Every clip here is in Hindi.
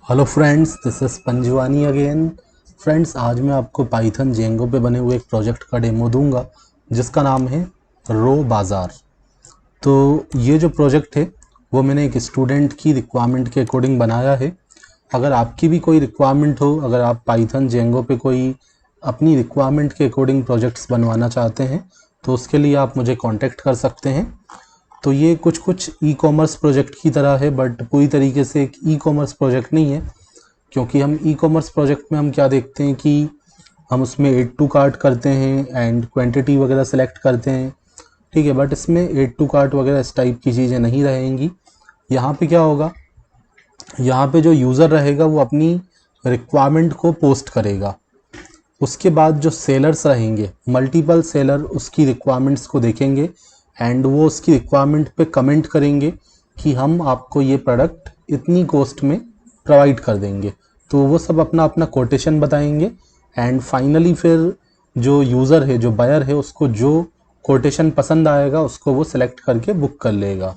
Hello friends, this is Panjwani again. Friends, आज मैं आपको पाइथन जेंगो पे बने हुए एक प्रोजेक्ट का डेमो दूंगा जिसका नाम है रो बाज़ार। तो ये जो प्रोजेक्ट है वो मैंने एक स्टूडेंट की रिक्वायरमेंट के अकॉर्डिंग बनाया है। अगर आपकी भी कोई रिक्वायरमेंट हो, अगर आप पाइथन जेंगो पे कोई अपनी रिक्वायरमेंट के अकॉर्डिंग प्रोजेक्ट्स बनवाना चाहते हैं तो उसके लिए आप मुझे कांटेक्ट कर सकते हैं। तो ये कुछ ई कॉमर्स प्रोजेक्ट की तरह है, बट पूरी तरीके से एक ई कॉमर्स प्रोजेक्ट नहीं है, क्योंकि हम ई कॉमर्स प्रोजेक्ट में हम क्या देखते हैं कि हम उसमें एड टू कार्ट करते हैं एंड क्वांटिटी वगैरह सेलेक्ट करते हैं। ठीक है, बट इसमें एड टू कार्ट वगैरह इस टाइप की चीज़ें नहीं रहेंगी। यहाँ पे क्या होगा, यहाँ पे जो यूज़र रहेगा वो अपनी रिक्वायरमेंट को पोस्ट करेगा। उसके बाद जो सेलर्स रहेंगे, मल्टीपल सेलर उसकी रिक्वायरमेंट्स को देखेंगे एंड वो उसकी रिक्वायरमेंट पे कमेंट करेंगे कि हम आपको ये प्रोडक्ट इतनी कॉस्ट में प्रोवाइड कर देंगे। तो वो सब अपना अपना कोटेशन बताएंगे एंड फाइनली फिर जो यूज़र है, जो बायर है, उसको जो कोटेशन पसंद आएगा उसको वो सिलेक्ट करके बुक कर लेगा।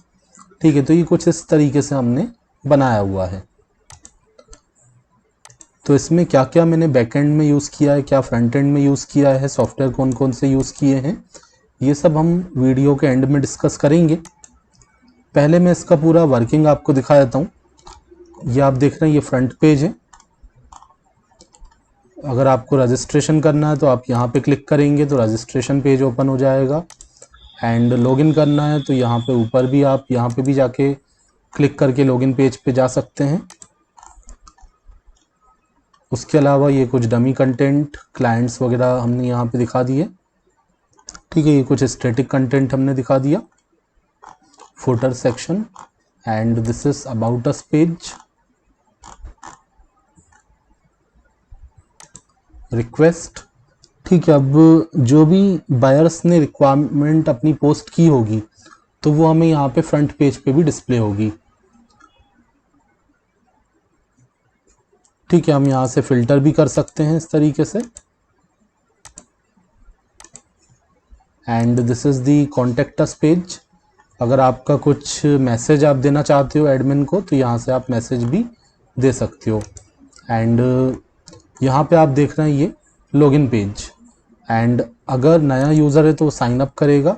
ठीक है, तो ये कुछ इस तरीके से हमने बनाया हुआ है। तो इसमें क्या क्या मैंने बैकएंड में यूज़ किया है, क्या फ्रंट एंड में यूज़ किया है, सॉफ्टवेयर कौन कौन से यूज़ किए हैं, ये सब हम वीडियो के एंड में डिस्कस करेंगे। पहले मैं इसका पूरा वर्किंग आपको दिखा देता हूँ। ये आप देख रहे हैं, ये फ्रंट पेज है। अगर आपको रजिस्ट्रेशन करना है तो आप यहाँ पे क्लिक करेंगे तो रजिस्ट्रेशन पेज ओपन हो जाएगा। एंड लॉगिन करना है तो यहाँ पे ऊपर भी आप यहाँ पे भी जाके क्लिक करके लॉगिन पेज पे जा सकते हैं। उसके अलावा ये कुछ डमी कंटेंट, क्लाइंट्स वगैरह हमने यहाँ पे दिखा दिए। ठीक है, ये कुछ स्टैटिक कंटेंट हमने दिखा दिया, footer section, and this is about us page, request. ठीक है, अब जो भी बायर्स ने रिक्वायरमेंट अपनी पोस्ट की होगी तो वो हमें यहाँ पे फ्रंट पेज पे भी डिस्प्ले होगी। ठीक है, हम यहाँ से फिल्टर भी कर सकते हैं इस तरीके से। And this is the contact us page. अगर आपका कुछ मैसेज आप देना चाहते हो एडमिन को तो यहाँ से आप मैसेज भी दे सकते हो। एंड यहाँ पे आप देख रहे हैं ये लॉगिन पेज। एंड अगर नया यूज़र है तो वो साइन अप करेगा।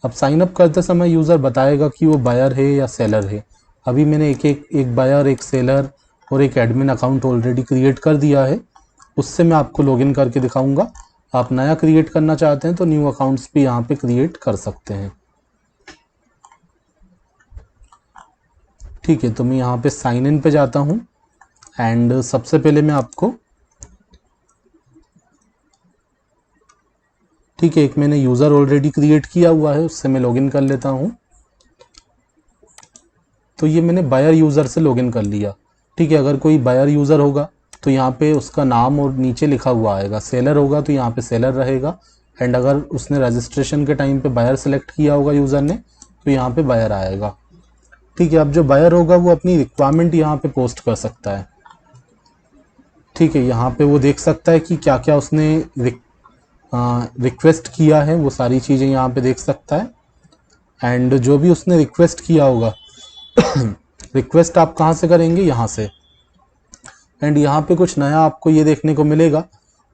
अब साइन अप करते समय यूज़र बताएगा कि वो बायर है या सेलर है। अभी मैंने एक बायर, एक सेलर और एक एडमिन अकाउंट ऑलरेडी क्रिएट कर दिया है, उससे मैं आपको लॉगिन करके दिखाऊंगा। आप नया क्रिएट करना चाहते हैं तो न्यू अकाउंट्स भी यहाँ पे क्रिएट कर सकते हैं। ठीक है, तो मैं यहाँ पे साइन इन पे जाता हूँ एंड सबसे पहले मैं आपको, ठीक है, एक मैंने यूज़र ऑलरेडी क्रिएट किया हुआ है, उससे मैं लॉगिन कर लेता हूँ। तो ये मैंने बायर यूज़र से लॉगिन कर लिया। ठीक है, अगर कोई बायर यूज़र होगा तो यहाँ पे उसका नाम और नीचे लिखा हुआ आएगा। सेलर होगा तो यहाँ पे सेलर रहेगा। एंड अगर उसने रजिस्ट्रेशन के टाइम पे बायर सेलेक्ट किया होगा यूज़र ने तो यहाँ पे बायर आएगा। ठीक है, अब जो बायर होगा वो अपनी रिक्वायरमेंट यहाँ पे पोस्ट कर सकता है। ठीक है, यहाँ पे वो देख सकता है कि क्या क्या उसने रिक्वेस्ट किया है, वो सारी चीज़ें यहाँ पे देख सकता है। एंड जो भी उसने रिक्वेस्ट किया होगा रिक्वेस्ट आप कहाँ से करेंगे, यहाँ से। एंड यहाँ पे कुछ नया आपको ये देखने को मिलेगा,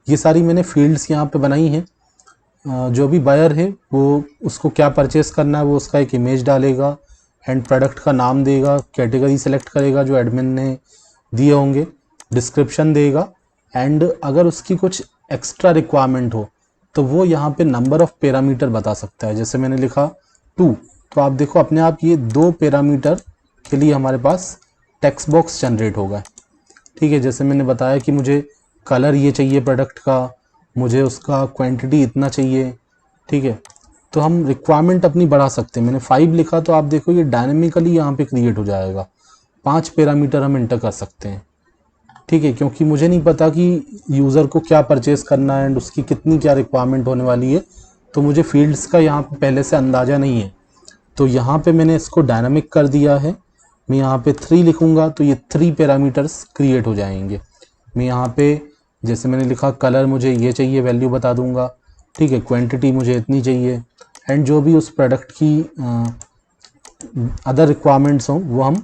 ये सारी मैंने फील्ड्स यहाँ पे बनाई हैं। जो भी बायर है वो उसको क्या परचेस करना है वो उसका एक इमेज डालेगा एंड प्रोडक्ट का नाम देगा, कैटेगरी सेलेक्ट करेगा जो एडमिन ने दिए होंगे, डिस्क्रिप्शन देगा। एंड अगर उसकी कुछ एक्स्ट्रा रिक्वायरमेंट हो तो वो यहाँ पे नंबर ऑफ पैरामीटर बता सकता है। जैसे मैंने लिखा 2, तो आप देखो अपने आप ये 2 पैरामीटर के लिए हमारे पास टेक्स्ट बॉक्स जनरेट होगा। ठीक है, जैसे मैंने बताया कि मुझे कलर ये चाहिए प्रोडक्ट का, मुझे उसका क्वांटिटी इतना चाहिए। ठीक है, तो हम रिक्वायरमेंट अपनी बढ़ा सकते हैं। मैंने 5 लिखा तो आप देखो ये डायनेमिकली यहाँ पे क्रिएट हो जाएगा। 5 पैरामीटर हम इंटर कर सकते हैं। ठीक है, क्योंकि मुझे नहीं पता कि यूज़र को क्या परचेस करना है एंड उसकी कितनी क्या रिक्वायरमेंट होने वाली है, तो मुझे फील्ड्स का यहाँ पे पहले से अंदाज़ा नहीं है। तो यहाँ पे मैंने इसको डायनामिक कर दिया है। मैं यहाँ पे 3 लिखूँगा तो ये 3 पैरामीटर्स क्रिएट हो जाएंगे। मैं यहाँ पे जैसे मैंने लिखा कलर मुझे ये चाहिए, वैल्यू बता दूंगा। ठीक है, क्वांटिटी मुझे इतनी चाहिए एंड जो भी उस प्रोडक्ट की अदर रिक्वायरमेंट्स हों वो हम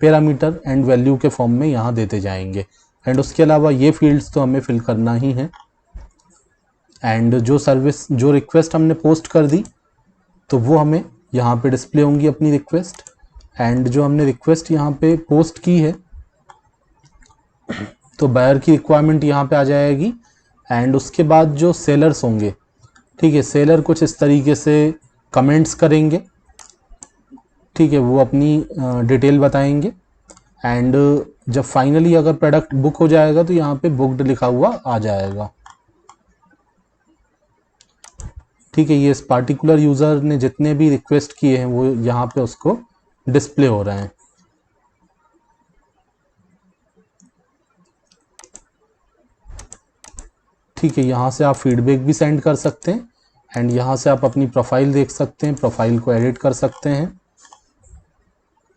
पैरामीटर एंड वैल्यू के फॉर्म में यहाँ देते जाएंगे। एंड उसके अलावा ये फील्ड्स तो हमें फिल करना ही है। एंड जो रिक्वेस्ट हमने पोस्ट कर दी तो वो हमें यहाँ पे डिस्प्ले होंगी अपनी रिक्वेस्ट। एंड जो हमने रिक्वेस्ट यहाँ पे पोस्ट की है तो बायर की रिक्वायरमेंट यहाँ पे आ जाएगी। एंड उसके बाद जो सेलर्स होंगे, ठीक है, सेलर कुछ इस तरीके से कमेंट्स करेंगे, ठीक है, वो अपनी डिटेल बताएंगे। एंड जब फाइनली अगर प्रोडक्ट बुक हो जाएगा तो यहाँ पे बुक्ड लिखा हुआ आ जाएगा। ठीक है, ये इस पार्टिकुलर यूज़र ने जितने भी रिक्वेस्ट किए हैं वो यहाँ पे उसको डिस्प्ले हो रहे हैं। ठीक है, यहाँ से आप फीडबैक भी सेंड कर सकते हैं। एंड यहाँ से आप अपनी प्रोफाइल देख सकते हैं, प्रोफाइल को एडिट कर सकते हैं।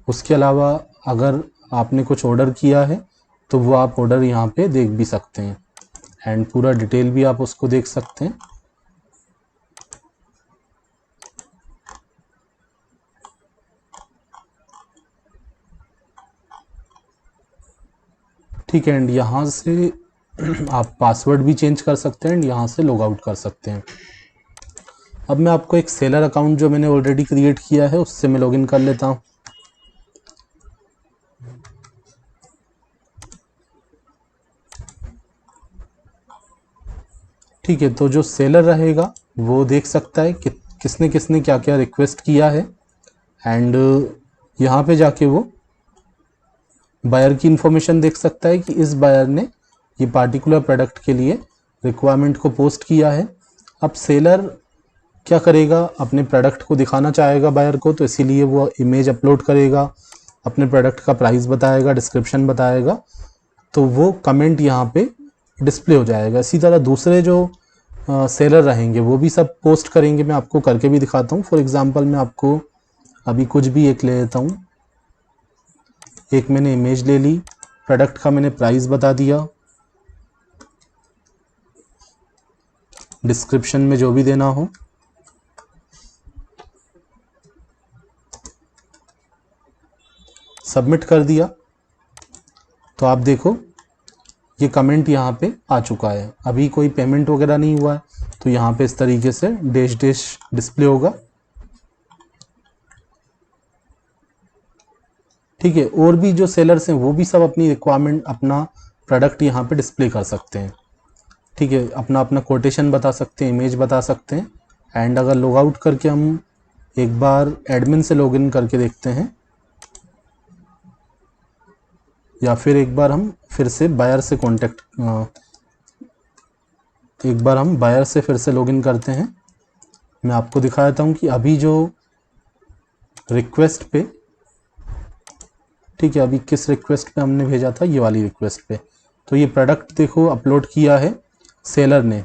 उसके अलावा अगर आपने कुछ ऑर्डर किया है तो वो आप ऑर्डर यहाँ पे देख भी सकते हैं। एंड पूरा डिटेल भी आप उसको देख सकते हैं। ठीक है, एंड यहाँ से आप पासवर्ड भी चेंज कर सकते हैं एंड यहाँ से लॉग आउट कर सकते हैं। अब मैं आपको एक सेलर अकाउंट जो मैंने ऑलरेडी क्रिएट किया है उससे मैं लॉगिन कर लेता हूँ। ठीक है, तो जो सेलर रहेगा वो देख सकता है कि किसने किसने क्या क्या रिक्वेस्ट किया है। एंड यहाँ पे जाके वो बायर की इंफॉर्मेशन देख सकता है कि इस बायर ने ये पार्टिकुलर प्रोडक्ट के लिए रिक्वायरमेंट को पोस्ट किया है। अब सेलर क्या करेगा, अपने प्रोडक्ट को दिखाना चाहेगा बायर को, तो इसीलिए वो इमेज अपलोड करेगा, अपने प्रोडक्ट का प्राइस बताएगा, डिस्क्रिप्शन बताएगा, तो वो कमेंट यहाँ पे डिस्प्ले हो जाएगा। इसी तरह दूसरे जो सेलर रहेंगे वो भी सब पोस्ट करेंगे। मैं आपको करके भी दिखाता हूँ। फॉर एग्जांपल मैं आपको अभी कुछ भी एक ले लेता हूँ। एक मैंने इमेज ले ली, प्रोडक्ट का मैंने प्राइस बता दिया, डिस्क्रिप्शन में जो भी देना हो, सबमिट कर दिया। तो आप देखो ये कमेंट यहाँ पे आ चुका है। अभी कोई पेमेंट वगैरह नहीं हुआ है तो यहाँ पे इस तरीके से डैश डैश डिस्प्ले होगा। ठीक है, और भी जो सेलर्स हैं वो भी सब अपनी रिक्वायरमेंट, अपना प्रोडक्ट यहाँ पे डिस्प्ले कर सकते हैं। ठीक है, अपना अपना कोटेशन बता सकते हैं, इमेज बता सकते हैं। एंड अगर लॉग आउट करके हम एक बार एडमिन से लॉगिन करके देखते हैं, या फिर एक बार हम फिर से बायर से एक बार हम बायर से फिर से लॉगिन करते हैं। मैं आपको दिखा देता हूँ कि अभी जो रिक्वेस्ट पे, ठीक है, अभी किस रिक्वेस्ट पे हमने भेजा था, ये वाली रिक्वेस्ट पे, तो ये प्रोडक्ट देखो अपलोड किया है सेलर ने।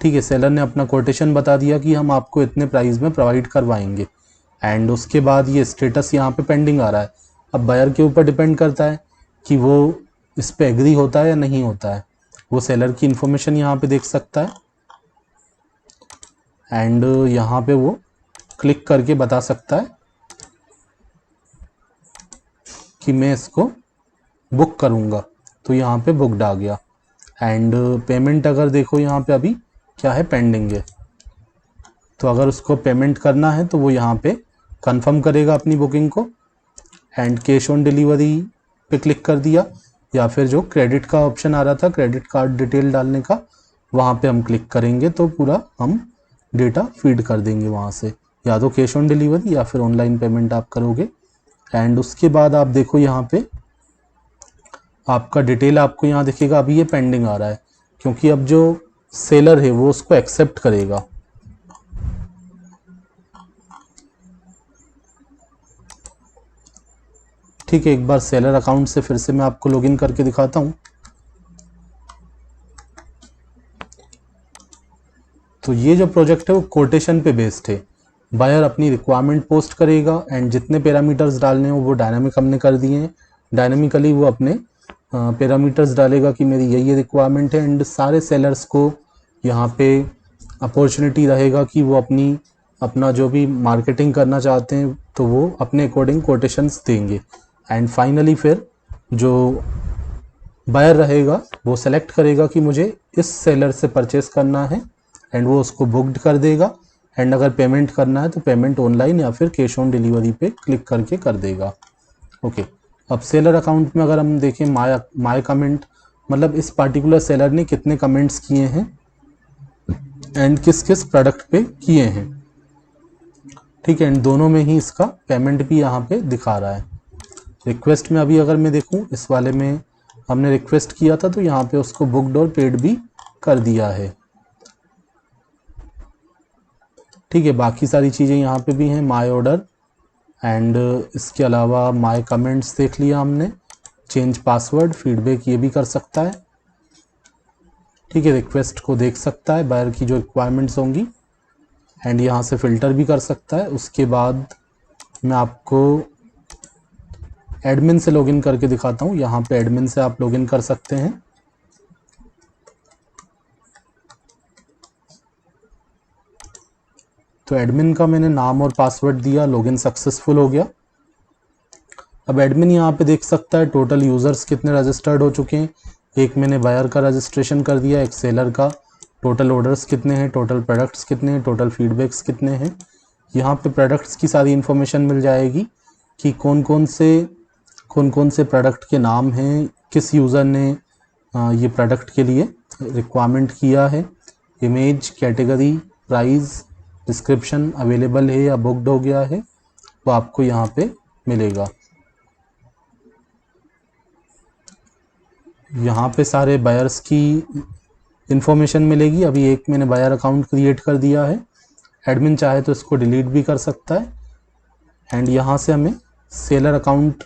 ठीक है, सेलर ने अपना कोटेशन बता दिया कि हम आपको इतने प्राइस में प्रोवाइड करवाएंगे। एंड उसके बाद ये स्टेटस यहाँ पे पेंडिंग आ रहा है। अब बायर के ऊपर डिपेंड करता है कि वो इस पे एग्री होता है या नहीं होता है। वो सेलर की इंफॉर्मेशन यहाँ पे देख सकता है एंड यहाँ पे वो क्लिक करके बता सकता है कि मैं इसको बुक करूँगा। तो यहाँ पे बुकड आ गया। एंड पेमेंट अगर देखो यहाँ पे अभी क्या है, पेंडिंग है। तो अगर उसको पेमेंट करना है तो वो यहाँ पे कंफर्म करेगा अपनी बुकिंग को एंड कैश ऑन डिलीवरी पे क्लिक कर दिया, या फिर जो क्रेडिट का ऑप्शन आ रहा था क्रेडिट कार्ड डिटेल डालने का, वहाँ पे हम क्लिक करेंगे तो पूरा हम डेटा फीड कर देंगे वहाँ से, या तो कैश ऑन डिलीवरी या फिर ऑनलाइन पेमेंट आप करोगे। एंड उसके बाद आप देखो यहाँ पे आपका डिटेल आपको यहाँ दिखेगा। अभी ये पेंडिंग आ रहा है क्योंकि अब जो सेलर है वो उसको एक्सेप्ट करेगा। ठीक है, एक बार सेलर अकाउंट से फिर से मैं आपको लॉगिन करके दिखाता हूँ। तो ये जो प्रोजेक्ट है वो कोटेशन पे बेस्ड है। बायर अपनी रिक्वायरमेंट पोस्ट करेगा एंड जितने पैरामीटर्स डालने हो वो डायनामिक हमने कर दिए हैं। डायनामिकली वो अपने पैरामीटर्स डालेगा कि मेरी ये रिक्वायरमेंट है एंड सारे सेलर्स को यहाँ पे अपॉर्चुनिटी रहेगा कि वो अपना जो भी मार्केटिंग करना चाहते हैं तो वो अपने अकॉर्डिंग कोटेशंस देंगे। एंड फाइनली फिर जो बायर रहेगा वो सेलेक्ट करेगा कि मुझे इस सेलर से परचेस करना है एंड वो उसको बुक्ड कर देगा। एंड अगर पेमेंट करना है तो पेमेंट ऑनलाइन या फिर कैश ऑन डिलीवरी पे क्लिक करके कर देगा। ओके, अब सेलर अकाउंट में अगर हम देखें माय कमेंट, मतलब इस पार्टिकुलर सेलर ने कितने कमेंट्स किए हैं एंड किस किस प्रोडक्ट पे किए हैं। ठीक है, एंड दोनों में ही इसका पेमेंट भी यहाँ पे दिखा रहा है। रिक्वेस्ट में अभी अगर मैं देखूँ, इस वाले में हमने रिक्वेस्ट किया था तो यहाँ पे उसको बुक्ड और पेड भी कर दिया है। ठीक है, बाकी सारी चीज़ें यहाँ पे भी हैं, माय ऑर्डर एंड इसके अलावा माय कमेंट्स देख लिया हमने, चेंज पासवर्ड, फीडबैक ये भी कर सकता है। ठीक है, रिक्वेस्ट को देख सकता है, बायर की जो रिक्वायरमेंट्स होंगी, एंड यहाँ से फ़िल्टर भी कर सकता है। उसके बाद मैं आपको एडमिन से लॉगिन करके दिखाता हूँ। यहाँ पे एडमिन से आप लॉगिन कर सकते हैं। तो एडमिन का मैंने नाम और पासवर्ड दिया, लॉगिन सक्सेसफुल हो गया। अब एडमिन यहाँ पे देख सकता है टोटल यूज़र्स कितने रजिस्टर्ड हो चुके हैं। एक मैंने बायर का रजिस्ट्रेशन कर दिया, एक सेलर का, टोटल ऑर्डर्स कितने हैं, टोटल प्रोडक्ट्स कितने हैं, टोटल फीडबैक्स कितने हैं। यहाँ पे प्रोडक्ट्स की सारी इन्फॉर्मेशन मिल जाएगी कि कौन कौन से प्रोडक्ट के नाम हैं, किस यूज़र ने ये प्रोडक्ट के लिए रिक्वायरमेंट किया है, image, category, price, description available है या बुक्ड हो गया है, वो आपको यहाँ पे मिलेगा। यहाँ पे सारे बायर्स की इन्फॉर्मेशन मिलेगी। अभी एक मैंने बायर अकाउंट क्रिएट कर दिया है, एडमिन चाहे तो इसको डिलीट भी कर सकता है। एंड यहाँ से हमें सेलर अकाउंट,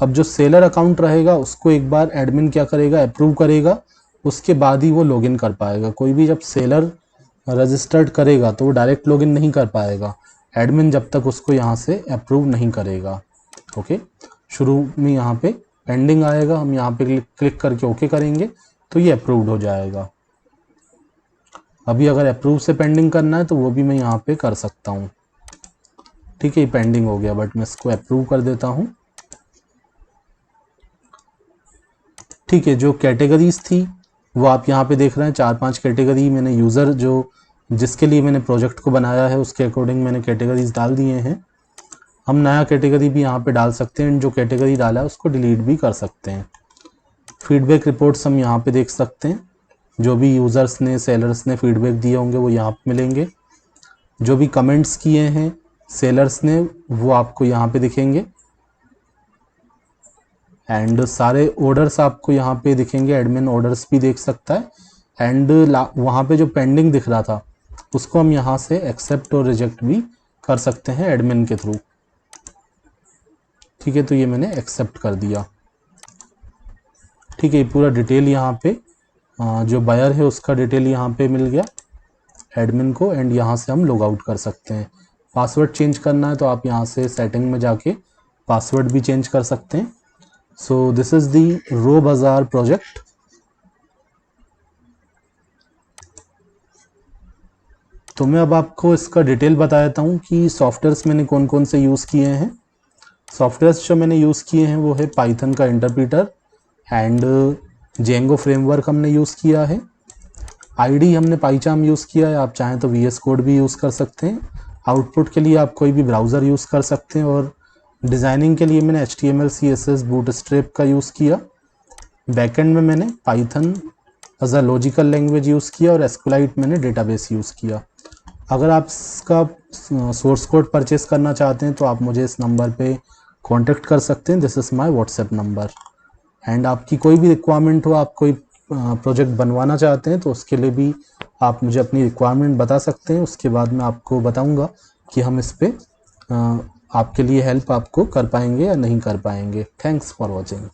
अब जो सेलर अकाउंट रहेगा उसको एक बार एडमिन क्या करेगा, अप्रूव करेगा, उसके बाद ही वो लॉगिन कर पाएगा। कोई भी जब सेलर रजिस्टर्ड करेगा तो वो डायरेक्ट लॉगिन नहीं कर पाएगा, एडमिन जब तक उसको यहाँ से अप्रूव नहीं करेगा। ओके, शुरू में यहाँ पे पेंडिंग आएगा, हम यहाँ पे क्लिक करके ओके करेंगे तो ये अप्रूव्ड हो जाएगा। अभी अगर अप्रूव से पेंडिंग करना है तो वो भी मैं यहाँ पे कर सकता हूँ। ठीक है, ये पेंडिंग हो गया, बट मैं इसको अप्रूव कर देता हूँ। ठीक है, जो कैटेगरीज थी वो आप यहाँ पे देख रहे हैं, 4-5 कैटेगरी मैंने यूज़र जो जिसके लिए मैंने प्रोजेक्ट को बनाया है उसके अकॉर्डिंग मैंने कैटेगरीज डाल दिए हैं। हम नया कैटेगरी भी यहाँ पे डाल सकते हैं, जो कैटेगरी डाला है उसको डिलीट भी कर सकते हैं। फीडबैक रिपोर्ट्स हम यहाँ पे देख सकते हैं, जो भी यूज़र्स ने, सेलर्स ने फीडबैक दिए होंगे वो यहाँ पे मिलेंगे। जो भी कमेंट्स किए हैं सेलर्स ने वो आपको यहाँ पे दिखेंगे। एंड सारे ऑर्डर्स आपको यहाँ पे दिखेंगे, एडमिन ऑर्डर्स भी देख सकता है। एंड वहाँ पे जो पेंडिंग दिख रहा था उसको हम यहाँ से एक्सेप्ट और रिजेक्ट भी कर सकते हैं एडमिन के थ्रू। ठीक है, तो ये मैंने एक्सेप्ट कर दिया। ठीक है, पूरा डिटेल यहाँ पे जो बायर है उसका डिटेल यहाँ पे मिल गया एडमिन को। एंड यहाँ से हम लॉग आउट कर सकते हैं। पासवर्ड चेंज करना है तो आप यहाँ से सेटिंग में जाके पासवर्ड भी चेंज कर सकते हैं। सो दिस इज़ दी रो बाजार प्रोजेक्ट। तो मैं अब आपको इसका डिटेल बता देता हूँ कि सॉफ्टवेयर्स मैंने कौन कौन से यूज़ किए हैं। सॉफ्टवेयर्स जो मैंने यूज़ किए हैं वो है पाइथन का इंटरप्रीटर एंड जेंगो फ्रेमवर्क हमने यूज़ किया है। आईडी हमने पाइचार्म यूज़ किया है, आप चाहें तो VS कोड भी यूज़ कर सकते हैं। आउटपुट के लिए आप कोई भी ब्राउज़र यूज़ कर सकते हैं। और डिज़ाइनिंग के लिए मैंने HTML CSS बूटस्ट्रैप का यूज़ किया। बैकएंड में मैंने Python as a logical language use किया और SQLite मैंने डेटाबेस यूज़ किया। अगर आप इसका सोर्स कोड परचेस करना चाहते हैं तो आप मुझे इस नंबर पे कांटेक्ट कर सकते हैं। This is my WhatsApp number. And आपकी कोई भी रिक्वायरमेंट हो, आप कोई प्रोजेक्ट बनवाना चाहते हैं तो उसके लिए भी आप मुझे अपनी रिक्वायरमेंट बता सकते हैं। उसके बाद मैं आपको बताऊंगा कि हम इस पे आपके लिए हेल्प आपको कर पाएंगे या नहीं कर पाएंगे। Thanks for watching.